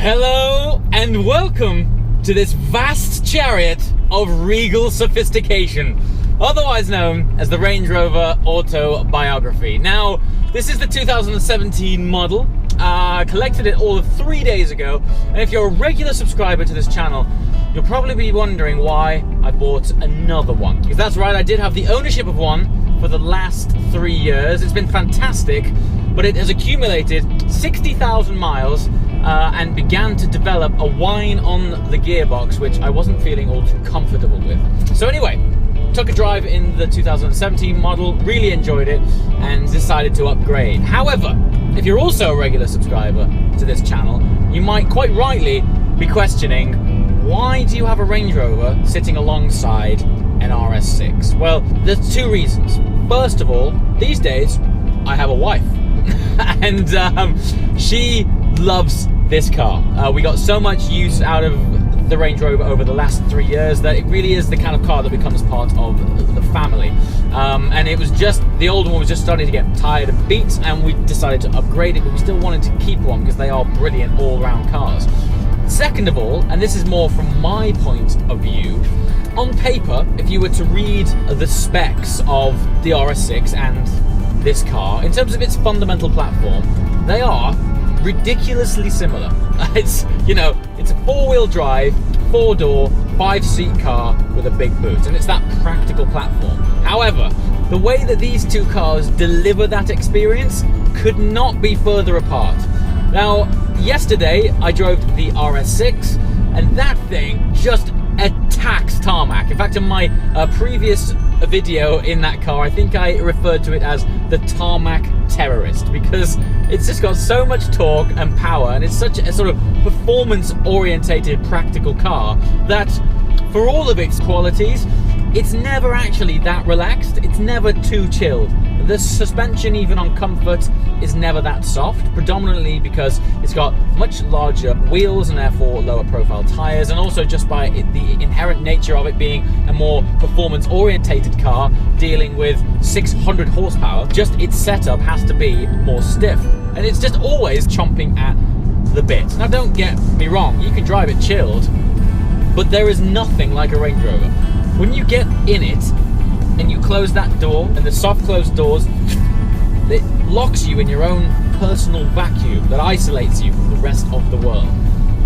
Hello and welcome to this vast chariot of regal sophistication, otherwise known as the Range Rover Autobiography. Now, this is the 2017 model. Collected it all of 3 days ago, and if you're a regular subscriber to this channel, you'll probably be wondering why I bought another one. Because that's right, I did have the ownership of one for the last 3 years. It's been fantastic, but it has accumulated 60,000 miles and began to develop a whine on the gearbox, which I wasn't feeling all too comfortable with. So anyway, took a drive in the 2017 model, really enjoyed it, and decided to upgrade. However, if you're also a regular subscriber to this channel, you might quite rightly be questioning, why do you have a Range Rover sitting alongside an RS6? Well, there's two reasons. First of all, these days, I have a wife, and she loves this car. We got so much use out of the Range Rover over the last 3 years that it really is the kind of car that becomes part of the family. And it was just, the old one was just starting to get tired and beat, and we decided to upgrade it, but we still wanted to keep one because they are brilliant all-round cars. Second of all, and this is more from my point of view, on paper, if you were to read the specs of the RS6 and this car, in terms of its fundamental platform, they are ridiculously similar. It's a four-wheel drive, four-door, five-seat car with a big boot, and it's that practical platform. However, the way that these two cars deliver that experience could not be further apart. Now, yesterday I drove the RS6, and that thing just attacks tarmac. In fact, in my previous video in that car, I think I referred to it as the tarmac terrorist, because it's just got so much torque and power, and it's such a sort of performance-orientated practical car that, for all of its qualities, it's never actually that relaxed. It's never too chilled. The suspension, even on comfort, is never that soft, predominantly because it's got much larger wheels and therefore lower profile tires, and also just by the inherent nature of it being a more performance orientated car dealing with 600 horsepower, just its setup has to be more stiff, and it's just always chomping at the bit. Now, don't get me wrong, you can drive it chilled, but there is nothing like a Range Rover. When you get in it and you close that door, and the soft closed doors, it locks you in your own personal vacuum that isolates you from the rest of the world.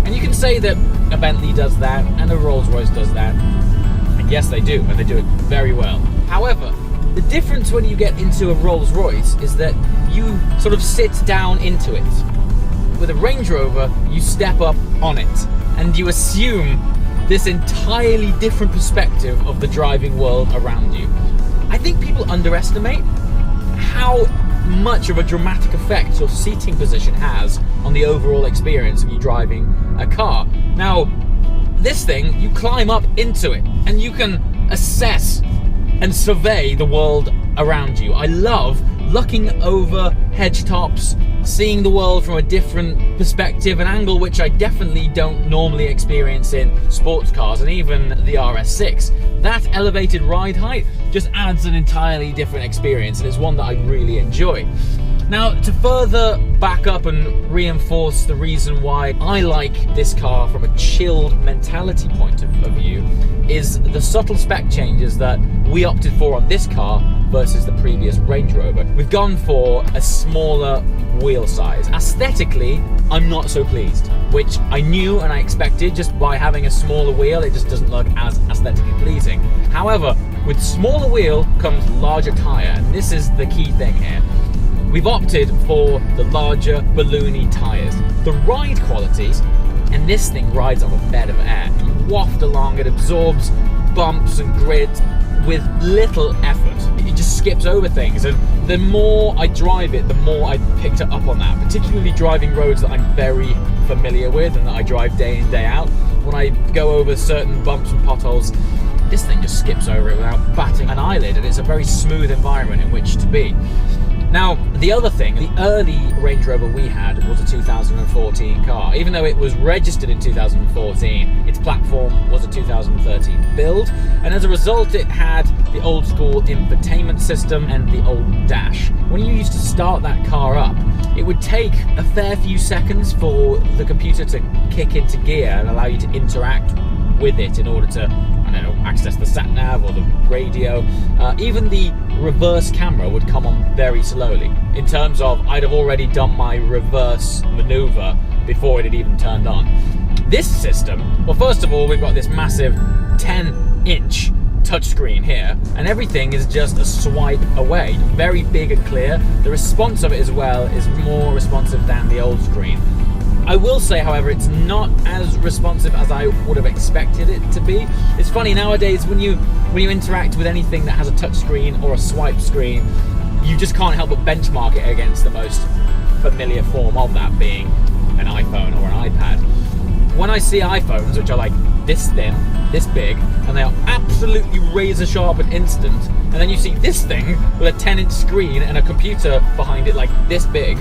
And you can say that a Bentley does that and a Rolls Royce does that, and yes, they do, and they do it very well. However, the difference when you get into a Rolls Royce is that you sort of sit down into it. With a Range Rover, you step up on it, and you assume this entirely different perspective of the driving world around you. I think people underestimate how much of a dramatic effect your seating position has on the overall experience of you driving a car. Now, this thing, you climb up into it and you can assess and survey the world around you. I love looking over hedge tops, seeing the world from a different perspective, an angle which I definitely don't normally experience in sports cars, and even the RS6. That elevated ride height just adds an entirely different experience, and it's one that I really enjoy. Now, to further back up and reinforce the reason why I like this car from a chilled mentality point of view, is the subtle spec changes that we opted for on this car versus the previous Range Rover. We've gone for a smaller wheel size. Aesthetically, I'm not so pleased, which I knew and I expected. Just by having a smaller wheel, it just doesn't look as aesthetically pleasing. However, with smaller wheel comes larger tire, and this is the key thing here. We've opted for the larger balloony tires. The ride qualities, and this thing rides on a bed of air. You waft along, it absorbs bumps and grids with little effort. It just skips over things, and the more I drive it, the more I picked up on that, particularly driving roads that I'm very familiar with and that I drive day in, day out. When I go over certain bumps and potholes, this thing just skips over it without batting an eyelid, and it's a very smooth environment in which to be. Now, the other thing, the early Range Rover we had was a 2014 car. Even though it was registered in 2014, its platform was a 2013 build, and as a result it had the old school infotainment system and the old dash. When you used to start that car up, it would take a fair few seconds for the computer to kick into gear and allow you to interact with it in order to, I don't know, access the sat-nav or the radio. Even the reverse camera would come on very slowly, in terms of I'd have already done my reverse maneuver before it had even turned on. This system, well, first of all, we've got this massive 10-inch touchscreen here, and everything is just a swipe away. Very big and clear. The response of it as well is more responsive than the old screen. I will say, however, it's not as responsive as I would have expected it to be. It's funny nowadays when you interact with anything that has a touchscreen or a swipe screen, you just can't help but benchmark it against the most familiar form of that, being an iPhone or an iPad. When I see iPhones, which are like this thin, this big, and they are absolutely razor sharp and instant, and then you see this thing with a 10-inch screen and a computer behind it like this big,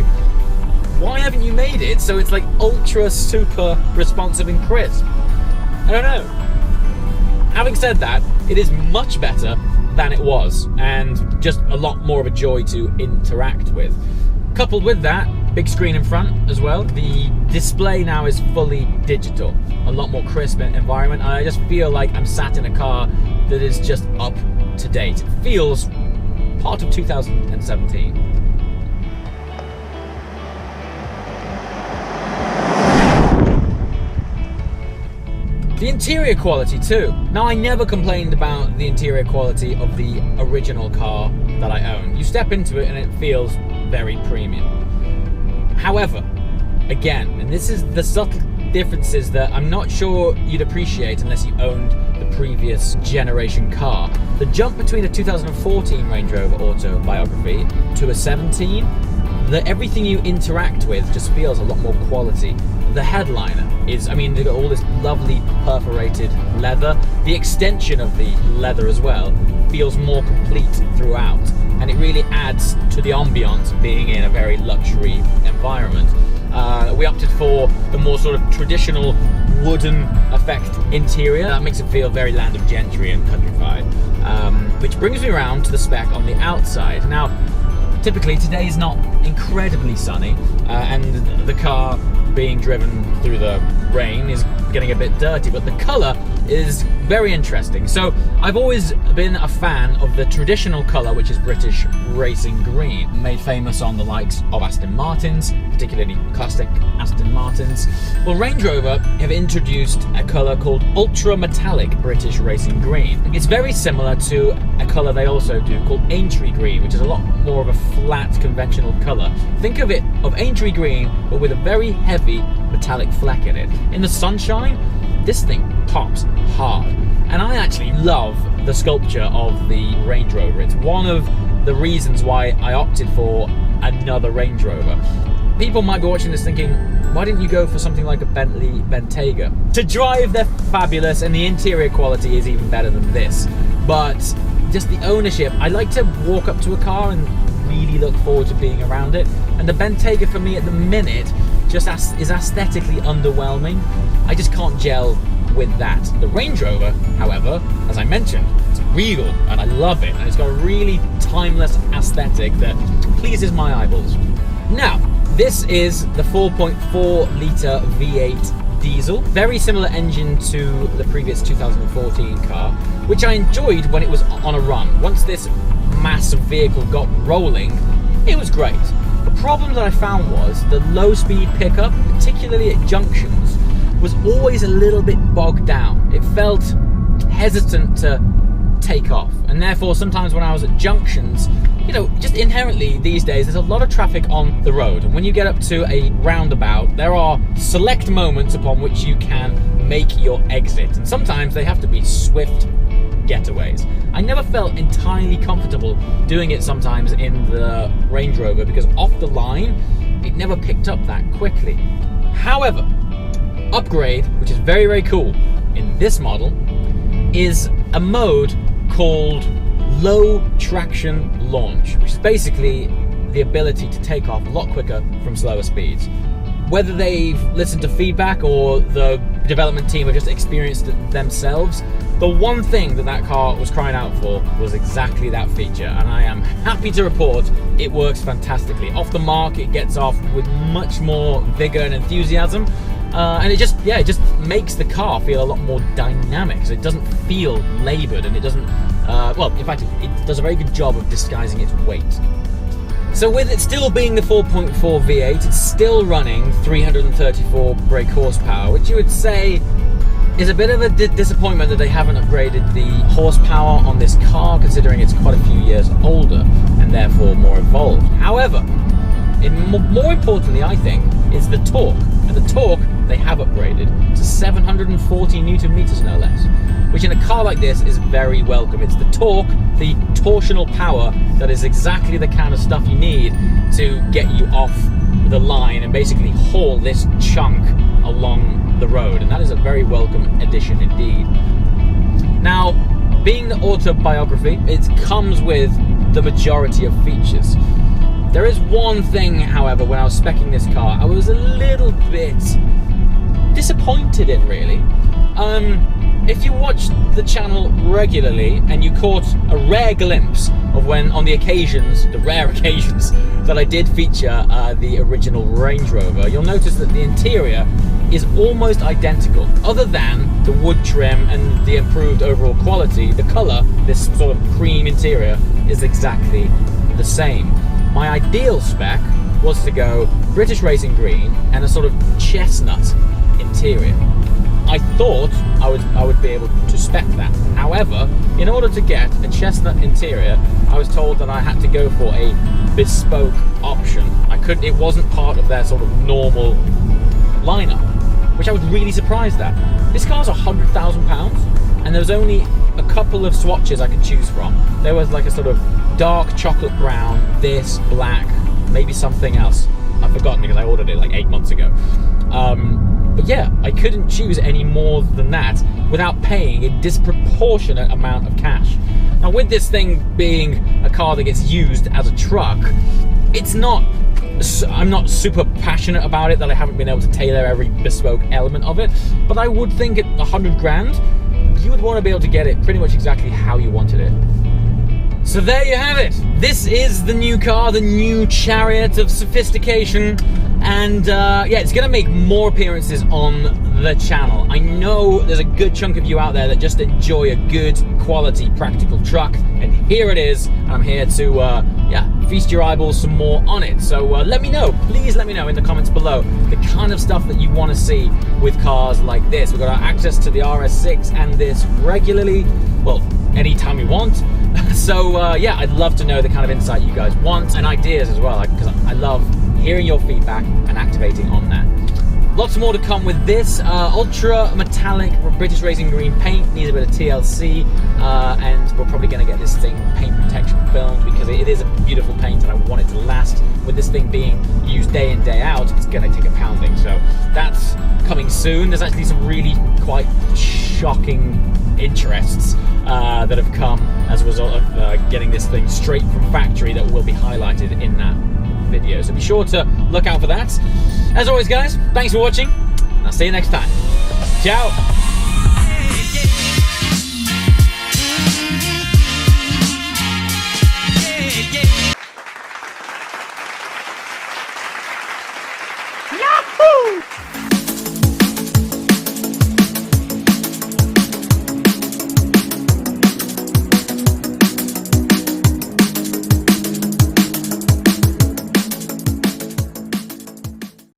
why haven't you made it so it's like ultra super responsive and crisp? I don't know. Having said that, it is much better than it was, and just a lot more of a joy to interact with. Coupled with that, big screen in front as well. The display now is fully digital, a lot more crisp environment, and I just feel like I'm sat in a car that is just up to date. It feels part of 2017. The interior quality too. Now, I never complained about the interior quality of the original car that I own. You step into it and it feels very premium. However, again, and this is the subtle differences that I'm not sure you'd appreciate unless you owned the previous generation car. The jump between a 2014 Range Rover Autobiography to a 17, everything you interact with just feels a lot more quality. The headliner is, I mean, they've got all this lovely perforated leather. The extension of the leather as well feels more complete throughout, and it really adds to the ambiance being in a very luxury environment. We opted for the more sort of traditional wooden effect interior. That makes it feel very land of gentry and countrified. Which brings me around to the spec on the outside. Now, typically today is not incredibly sunny, and the car being driven through the rain is getting a bit dirty, but the colour is very interesting. So I've always been a fan of the traditional colour, which is British racing green, made famous on the likes of Aston Martins, particularly classic Aston Martins. Well, Range Rover have introduced a colour called ultra metallic British racing green. It's very similar to a colour they also do called Aintree green, which is a lot more of a flat conventional colour. Think of Aintree green, but with a very heavy metallic fleck in it. In the sunshine, this thing pops hard, and I actually love the sculpture of the Range Rover. It's one of the reasons why I opted for another Range Rover. People might be watching this thinking, why didn't you go for something like a Bentley Bentayga? To drive, they're fabulous, and the interior quality is even better than this, but just the ownership, I like to walk up to a car and really look forward to being around it, and the Bentayga for me at the minute just is aesthetically underwhelming. I just can't gel with that. The Range Rover, however, as I mentioned, it's regal and I love it, and it's got a really timeless aesthetic that pleases my eyeballs. Now, this is the 4.4 litre V8 diesel, very similar engine to the previous 2014 car, which I enjoyed when it was on a run. Once this massive vehicle got rolling, it was great. The problem that I found was the low speed pickup, particularly at junctions, was always a little bit bogged down. It felt hesitant to take off, and therefore sometimes when I was at junctions, you know, just inherently these days there's a lot of traffic on the road, and when you get up to a roundabout there are select moments upon which you can make your exit, and sometimes they have to be swift getaways. I never felt entirely comfortable doing it sometimes in the Range Rover because off the line it never picked up that quickly. However, upgrade, which is very, very cool in this model, is a mode called low traction launch, which is basically the ability to take off a lot quicker from slower speeds. Whether they've listened to feedback or the development team have just experienced it themselves, the one thing that car was crying out for was exactly that feature, and I am happy to report it works fantastically. Off the mark, it gets off with much more vigor and enthusiasm, and it just makes the car feel a lot more dynamic. So it doesn't feel labored, and it doesn't, well, in fact, it does a very good job of disguising its weight. So with it still being the 4.4 V8, it's still running 334 brake horsepower, which you would say is a bit of a disappointment that they haven't upgraded the horsepower on this car, considering it's quite a few years older and therefore more evolved. However, more importantly, I think, is the torque. And the torque they have upgraded to 740 Newton meters, no less, which in a car like this is very welcome. It's the torque, the torsional power, that is exactly the kind of stuff you need to get you off the line and basically haul this chunk along the road, and that is a very welcome addition indeed. Now, being the autobiography, it comes with the majority of features. There is one thing, however, when I was speccing this car, I was a little bit disappointed in, really. If you watched the channel regularly and you caught a rare glimpse of when, on the occasions, the rare occasions, that I did feature the original Range Rover, you'll notice that the interior is almost identical. Other than the wood trim and the improved overall quality, the colour, this sort of cream interior, is exactly the same. My ideal spec was to go British Racing Green and a sort of chestnut interior. I thought I would be able to spec that. However, in order to get a chestnut interior, I was told that I had to go for a bespoke option. It wasn't part of their sort of normal lineup, which I was really surprised at. This car's £100,000, and there was only a couple of swatches I could choose from. There was like a sort of dark chocolate brown, this, black, maybe something else. I've forgotten because I ordered it like 8 months ago. But yeah, I couldn't choose any more than that without paying a disproportionate amount of cash. Now, with this thing being a car that gets used as a truck, I'm not super passionate about it, that I haven't been able to tailor every bespoke element of it, but I would think at 100 grand, you would want to be able to get it pretty much exactly how you wanted it. So there you have it. This is the new car, the new chariot of sophistication, and yeah, it's going to make more appearances on the channel. I know there's a good chunk of you out there that just enjoy a good quality practical truck, and here it is, and I'm here to yeah, feast your eyeballs some more on it. So let me know, please let me know in the comments below the kind of stuff that you want to see with cars like this. We've got our access to the RS6 and this regularly, well, anytime we want. So yeah, I'd love to know the kind of insight you guys want and ideas as well, because I love hearing your feedback and activating on that. Lots more to come with this. Ultra metallic British Racing Green paint, needs a bit of TLC, and we're probably going to get this thing paint protection filmed, because it is a beautiful paint and I want it to last. With this thing being used day in, day out, it's going to take a pounding, so that's coming soon. There's actually some really quite shocking interests that have come as a result of getting this thing straight from factory that will be highlighted in that video, so be sure to look out for that. As always, guys, thanks for watching, and I'll see you next time. Ciao. Yahoo!